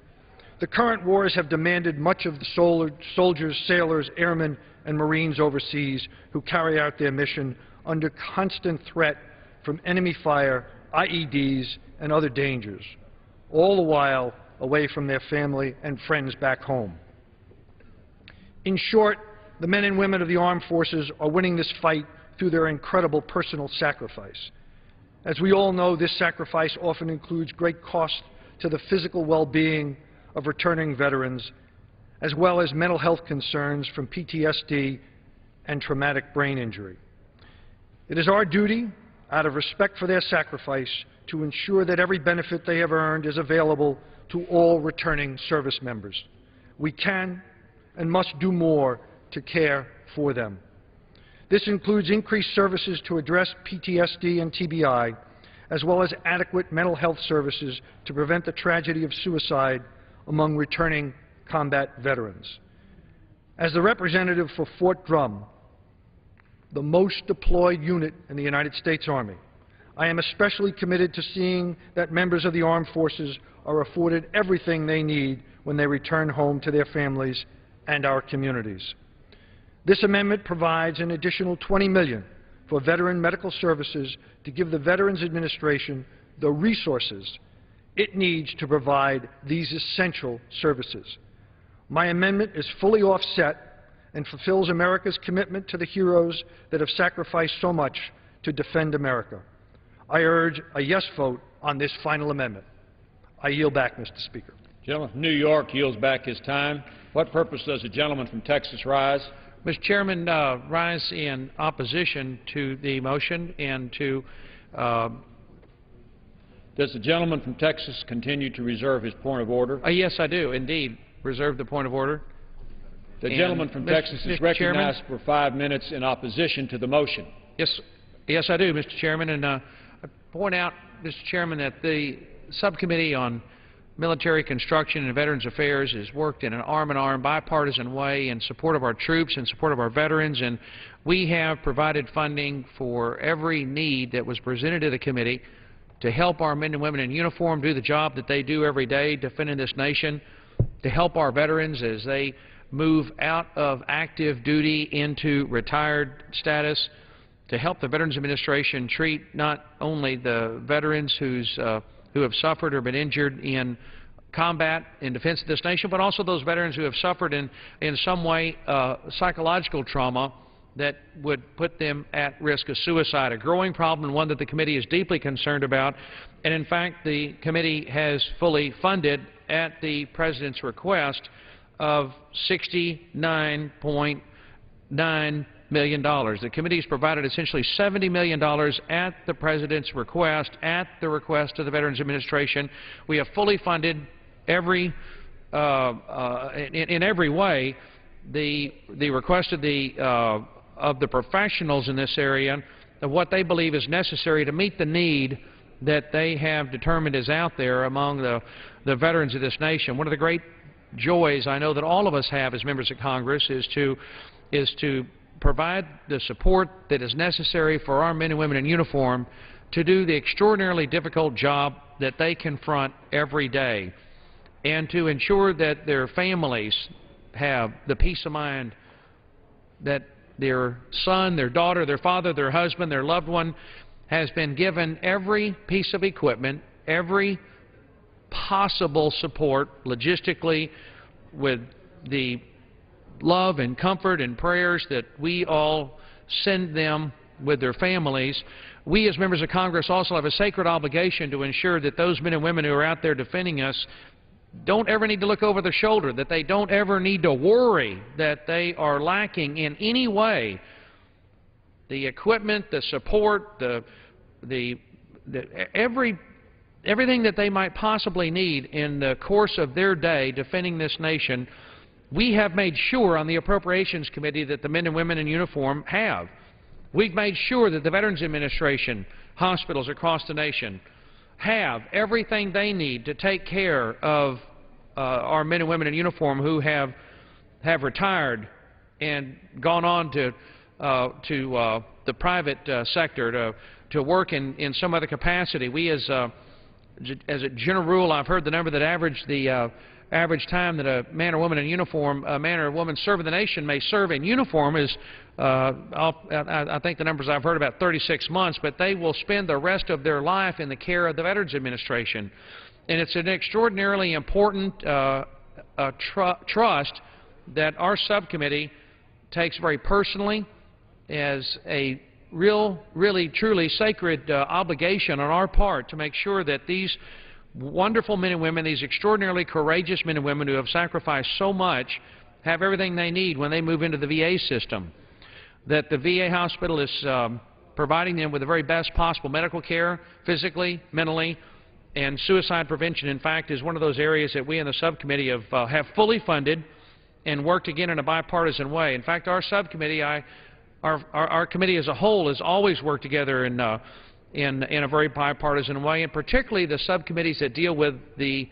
The current wars have demanded much of the soldiers, sailors, airmen, and Marines overseas who carry out their mission under constant threat from enemy fire, IEDs, and other dangers, all the while away from their family and friends back home. In short, the men and women of the armed forces are winning this fight through their incredible personal sacrifice. As we all know, this sacrifice often includes great cost to the physical well-being of returning veterans, as well as mental health concerns from PTSD and traumatic brain injury. It is our duty, out of respect for their sacrifice, to ensure that every benefit they have earned is available to all returning service members. We can and must do more to care for them. This includes increased services to address PTSD and TBI, as well as adequate mental health services to prevent the tragedy of suicide among returning combat veterans. As the representative for Fort Drum, the most deployed unit in the United States Army, I am especially committed to seeing that members of the armed forces are afforded everything they need when they return home to their families and our communities. This amendment provides an additional $20 million for veteran medical services to give the Veterans Administration the resources it needs to provide these essential services. My amendment is fully offset and fulfills America's commitment to the heroes that have sacrificed so much to defend America. I urge a yes vote on this final amendment. I yield back, Mr. Speaker. The gentleman from New York yields back his time. What purpose does the gentleman from Texas rise? Mr. Chairman, rise in opposition to the motion and to... Does the gentleman from Texas continue to reserve his point of order? Yes, I do, indeed. Reserve the point of order. The gentleman from Texas is recognized for 5 minutes in opposition to the motion. Yes, I do, Mr. Chairman. And I point out, Mr. Chairman, that the Subcommittee on Military Construction and Veterans Affairs has worked in an arm-in-arm, bipartisan way in support of our troops, in support of our veterans, and we have provided funding for every need that was presented to the committee to help our men and women in uniform do the job that they do every day defending this nation, to help our veterans as they move out of active duty into retired status, to help the Veterans Administration treat not only the veterans who have suffered or been injured in combat in defense of this nation, but also those veterans who have suffered in some way psychological trauma that would put them at risk of suicide, a growing problem and one that the committee is deeply concerned about. And in fact, the committee has fully funded, at the President's request, of $69.9 million. The committee has provided essentially $70 million at the President's request, at the request of the Veterans Administration. We have fully funded in every way the request of the professionals in this area of what they believe is necessary to meet the need that they have determined is out there among the veterans of this nation. One of the great joys I know that all of us have as members of Congress is to provide the support that is necessary for our men and women in uniform to do the extraordinarily difficult job that they confront every day, and to ensure that their families have the peace of mind that their son, their daughter, their father, their husband, their loved one has been given every piece of equipment, every possible support logistically, with the love and comfort and prayers that we all send them with their families. We as members of Congress also have a sacred obligation to ensure that those men and women who are out there defending us don't ever need to look over their shoulder, that they don't ever need to worry that they are lacking in any way the equipment, the support, everything that they might possibly need in the course of their day defending this nation. We have made sure on the Appropriations Committee that the men and women in uniform have. We've made sure that the Veterans Administration, hospitals across the nation, have everything they need to take care of our men and women in uniform who have retired and gone on to the private sector to work in some other capacity. We, as a general rule, I've heard the number that average time that a man or woman in uniform, a man or woman serving the nation may serve in uniform is, I think the numbers I've heard about 36 months, but they will spend the rest of their life in the care of the Veterans Administration. And it's an extraordinarily important trust that our subcommittee takes very personally, as a really, truly sacred obligation on our part to make sure that these wonderful men and women, these extraordinarily courageous men and women who have sacrificed so much, have everything they need when they move into the VA system. That the VA hospital is providing them with the very best possible medical care, physically, mentally, and suicide prevention, in fact, is one of those areas that we in the subcommittee have fully funded and worked again in a bipartisan way. In fact, our subcommittee, our committee as a whole has always worked together in a very bipartisan way, and particularly the subcommittees that deal with the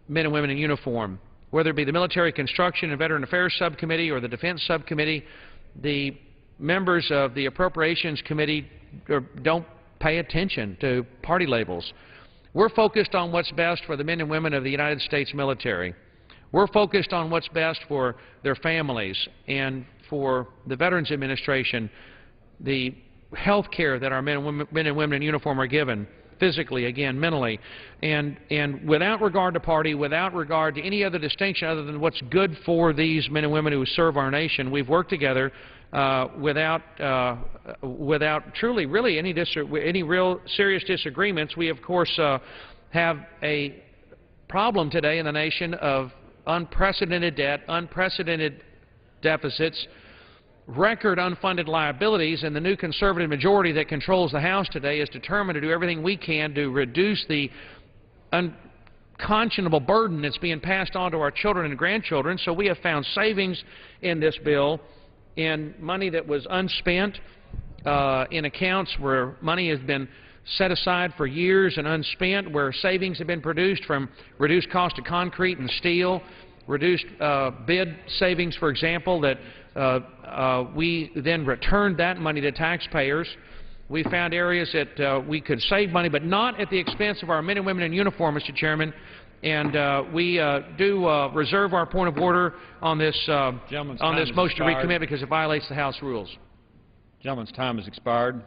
men and women in uniform, whether it be the Military Construction and Veteran Affairs Subcommittee or the Defense Subcommittee. The members of the Appropriations Committee don't pay attention to party labels. We're focused on what's best for the men and women of the United States military. We're focused on what's best for their families and for the Veterans Administration, the health care that our men and women in uniform are given, physically, again, mentally, and without regard to party, without regard to any other distinction other than what's good for these men and women who serve our nation. We've worked together without truly, really, any real serious disagreements. We, of course, have a problem today in the nation of unprecedented debt, unprecedented deficits, record unfunded liabilities, and the new conservative majority that controls the House today is determined to do everything we can to reduce the unconscionable burden that's being passed on to our children and grandchildren. So we have found savings in this bill in money that was unspent, in accounts where money has been set aside for years and unspent, where savings have been produced from reduced cost of concrete and steel, reduced bid savings, for example, that we then returned that money to taxpayers. We found areas that we could save money, but not at the expense of our men and women in uniform, Mr. Chairman. And we do reserve our point of order on this motion to recommit because it violates the House rules. Gentleman's time has expired.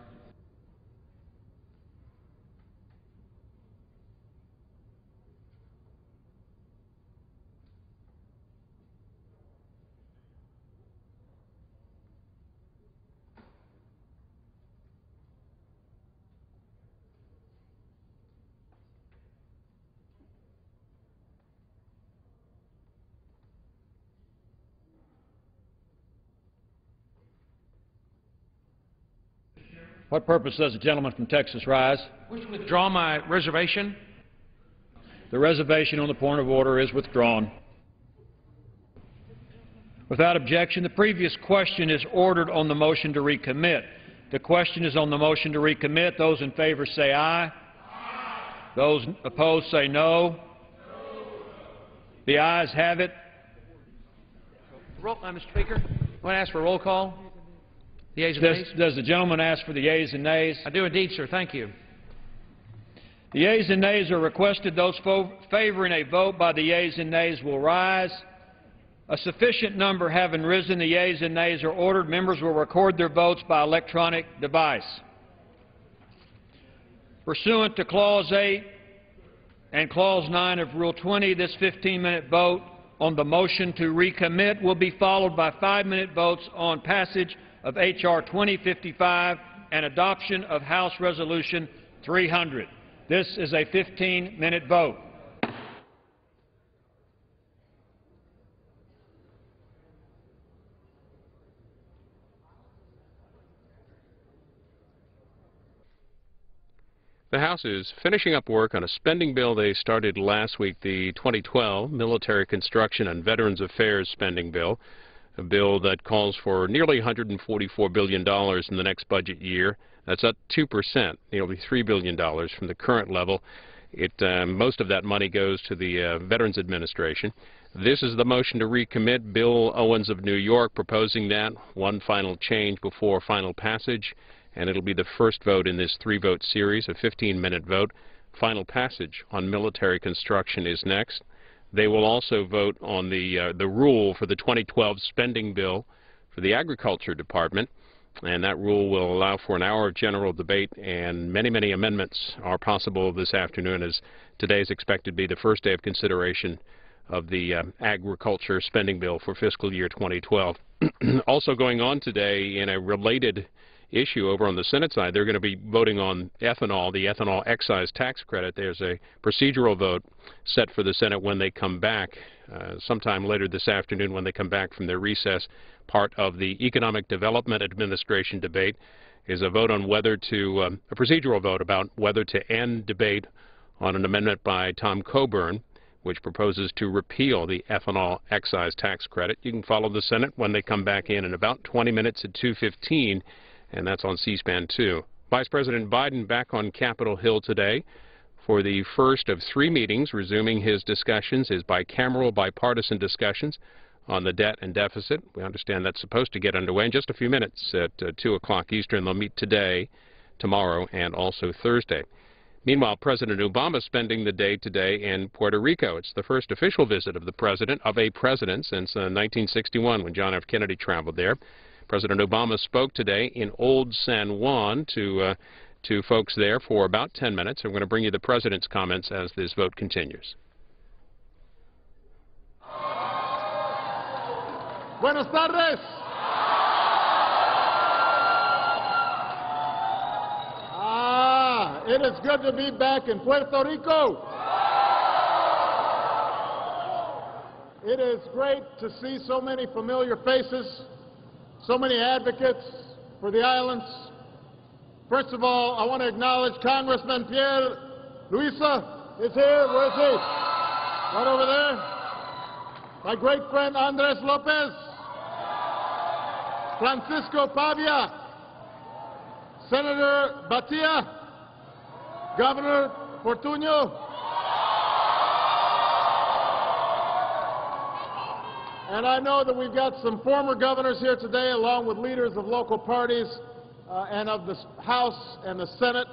What purpose does the gentleman from Texas rise? I wish to withdraw my reservation. The reservation on the point of order is withdrawn. Without objection, the previous question is ordered on the motion to recommit. The question is on the motion to recommit. Those in favor say aye. Aye. Those opposed say no. No. The ayes have it. Mr. Speaker, I want to ask for a roll call. The yeas and nays? Does the gentleman ask for the yeas and nays? I do indeed, sir. Thank you. The yeas and nays are requested. Those favoring a vote by the yeas and nays will rise. A sufficient number having risen, the yeas and nays are ordered. Members will record their votes by electronic device. Pursuant to Clause 8 and Clause 9 of Rule 20, this 15-minute vote on the motion to recommit will be followed by 5-minute votes on passage of H.R. 2055 and adoption of House Resolution 300. This is a 15-minute vote. The House is finishing up work on a spending bill they started last week, the 2012 Military Construction and Veterans Affairs Spending Bill, a bill that calls for nearly $144 billion in the next budget year. That's up 2%, nearly $3 billion from the current level. Most of that money goes to the Veterans Administration. This is the motion to recommit. Bill Owens of New York proposing that one final change before final passage, and it'll be the first vote in this 3-vote series, a 15-minute vote. Final passage on military construction is next. They will also vote on the rule for the 2012 spending bill for the Agriculture Department, and that rule will allow for an hour of general debate, and many, many amendments are possible this afternoon, as today is expected to be the first day of consideration of the agriculture spending bill for fiscal year 2012. Also going on today in a related issue over on the Senate side, they're going to be voting on ethanol, the ethanol excise tax credit. There's a procedural vote set for the Senate when they come back, sometime later this afternoon when they come back from their recess. Part of the Economic Development Administration debate is a vote on whether to, a procedural vote about whether to end debate on an amendment by Tom Coburn, which proposes to repeal the ethanol excise tax credit. You can follow the Senate when they come back in about 20 minutes at 2:15. And that's on C-SPAN 2. Vice President Biden back on Capitol Hill today for the first of 3 meetings, resuming his discussions, his bicameral bipartisan discussions on the debt and deficit. We understand that's supposed to get underway in just a few minutes at 2 o'clock Eastern. They'll meet today, tomorrow, and also Thursday. Meanwhile, President Obama is spending the day today in Puerto Rico. It's the first official visit of a president since 1961 when John F. Kennedy traveled there. President Obama spoke today in Old San Juan to folks there for about 10 minutes. I'm going to bring you the president's comments as this vote continues. Buenas tardes. It is good to be back in Puerto Rico. It is great to see so many familiar faces, so many advocates for the islands. First of all, I want to acknowledge Congressman Pierre Luisa is here. Where is he? Right over there. My great friend Andres Lopez, Francisco Pavia, Senator Batia, Governor Fortuño, and I know that we've got some former governors here today, along with leaders of local parties and of the House and the Senate.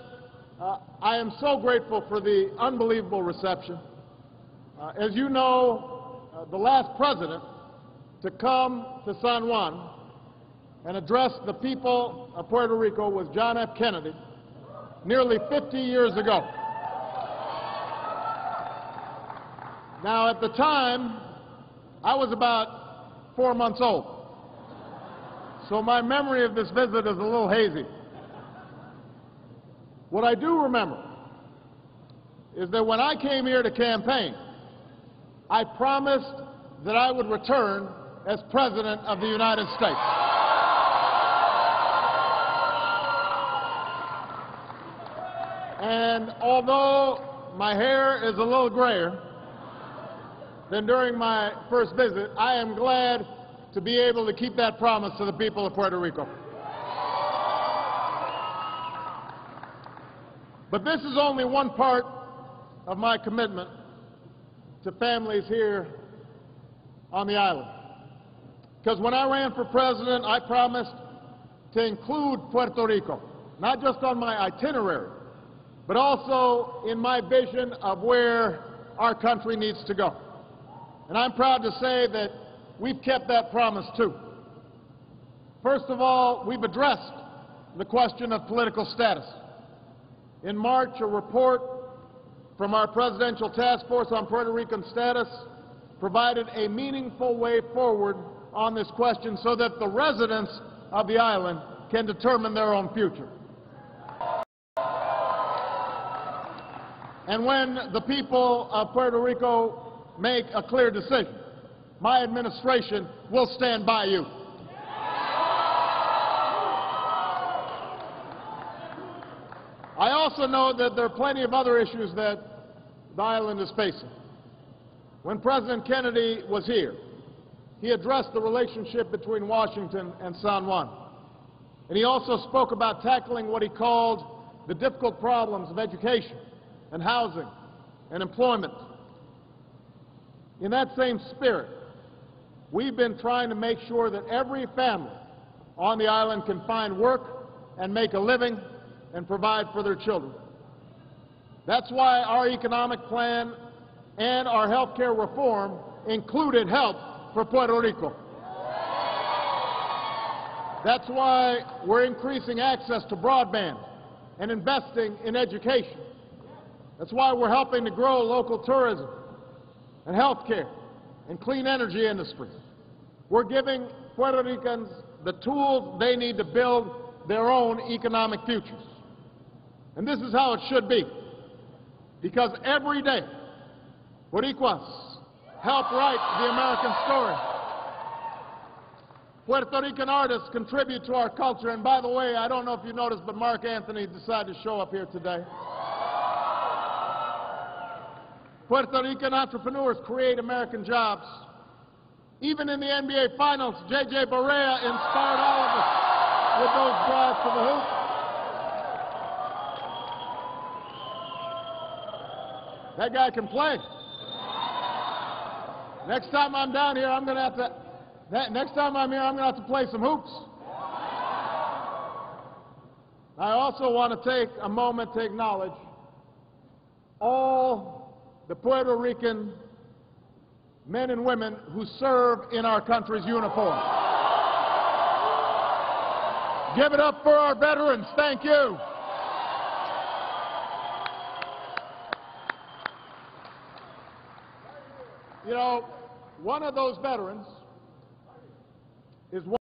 I am so grateful for the unbelievable reception. As you know, the last president to come to San Juan and address the people of Puerto Rico was John F. Kennedy, nearly 50 years ago. Now, at the time, I was about 4 months old, so my memory of this visit is a little hazy. What I do remember is that when I came here to campaign, I promised that I would return as President of the United States. And although my hair is a little grayer than during my first visit, I am glad to be able to keep that promise to the people of Puerto Rico. But this is only one part of my commitment to families here on the island. Because when I ran for president, I promised to include Puerto Rico, not just on my itinerary, but also in my vision of where our country needs to go. And I'm proud to say that we've kept that promise too. First of all, we've addressed the question of political status. In March, a report from our Presidential Task Force on Puerto Rican status provided a meaningful way forward on this question so that the residents of the island can determine their own future. And when the people of Puerto Rico make a clear decision, my administration will stand by you. I also know that there are plenty of other issues that the island is facing. When President Kennedy was here, he addressed the relationship between Washington and San Juan. And he also spoke about tackling what he called the difficult problems of education and housing and employment. In that same spirit, we've been trying to make sure that every family on the island can find work and make a living and provide for their children. That's why our economic plan and our health care reform included help for Puerto Rico. That's why we're increasing access to broadband and investing in education. That's why we're helping to grow local tourism and health care and clean energy industries. We're giving Puerto Ricans the tools they need to build their own economic futures. And this is how it should be, because every day, Boricuas help write the American story. Puerto Rican artists contribute to our culture, and by the way, I don't know if you noticed, but Mark Anthony decided to show up here today. Puerto Rican entrepreneurs create American jobs. Even in the NBA Finals, J.J. Barea inspired all of us with those drives to the hoop. That guy can play. Next time I'm down here, I'm going to have to, next time I'm here, I'm going to have to play some hoops. I also want to take a moment to acknowledge all the Puerto Rican men and women who serve in our country's uniform. Give it up for our veterans. Thank you. You know, one of those veterans is